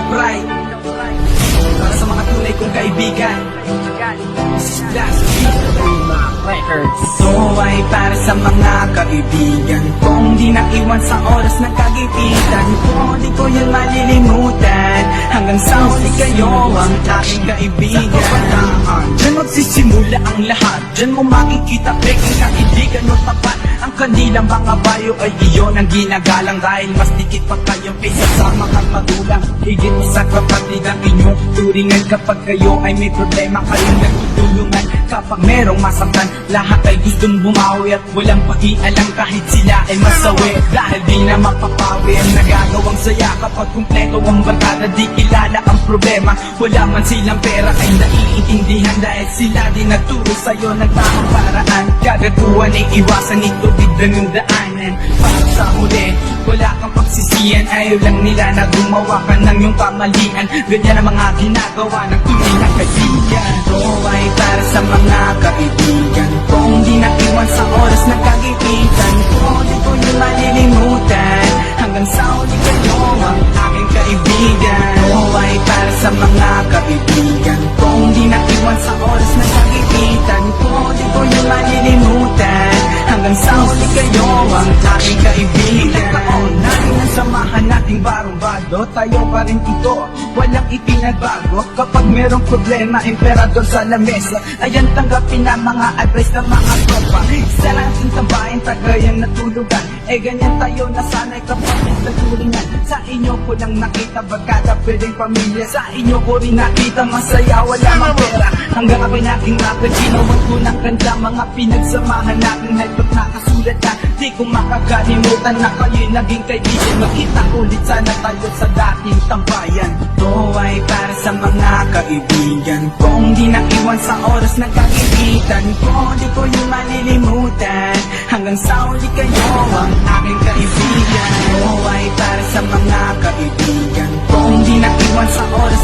pride. Para sa mga tunay kong kaibigan, Last Records. Ito ay para sa mga kaibigan kong di naiwan sa oras ng kagipitan ko. Di ko yun malilimutan, hanggang sa huli kayo ang aking kaibigan. Diyan magsisimula ang lahat, diyan mo makikita peking kaibigan mo tapat. Ang kanilang mga bayo ay iyon ang ginagalang, dahil mas dikit pa kayong kaysa sa mga magulang. Higit mo sa kapatid ang inyong turingan, kapag kayo ay may problema kayong nagtutulungan. Kapag merong masaktan, lahat ay gustong bumawi at walang pakialam kahit sila ay masawi. Dahil di na mapapawi ang nagagawang saya kapag kumpleto ang barkada, di kilala ang problema. Wala man silang pera ay naiintindihan, dahil sila din nagturo sa'yo ng tamang paraan. Kagatuan ay iwasan, itubig lang yung daanan. Para sa huli, wala kang pagsisiyan, ayaw lang nila na gumawa ka ng iyong kamalian. Ganyan ang mga ginagawa ng tunay na kaibigan. Ito ay para sa mga kaibigan kung di naiwan sa oras ng kagipitan ko. Di ko yun malilimutan, hanggang sa huli kayo ang aking kaibigan. Ito ay para sa mga kaibigan kung di naiwan sa oras ng kagipitan ko. Di ko yun malilimutan, hanggang sa huli kayo ang aking kaibigan. Ilang taon natin ang samahan nating barumbado, tayo pa rin ito, walang ipinagbago. Kapag merong problema, emperador sa lamesa, ayan tanggapin na mga advice ng mga tropa. Isa lang ating tambahin, tagayang natulugan, ganyan tayo nasanay kapatid sa turingan. Sa inyo ko lang nakita bagkada pwedeng pamilya, sa inyo ko rin nakita masaya, wala mang pera. Hanggang ako'y naging rapper, ginawan ko ng kanta, mga pinagsamahan natin halit nakasulat na. Di ko makakalimutan na kayo'y naging kaibigan. Magkita ulit sana tayo sa dating tambayan. Ito ay para sa mga kaibigan kung di naiwan sa oras ng kagipitan ko. Di ko yun malilimutan, hanggang sa huli kayo ang aking kaibigan. Ito ay para sa mga kaibigan kung di naiwan sa oras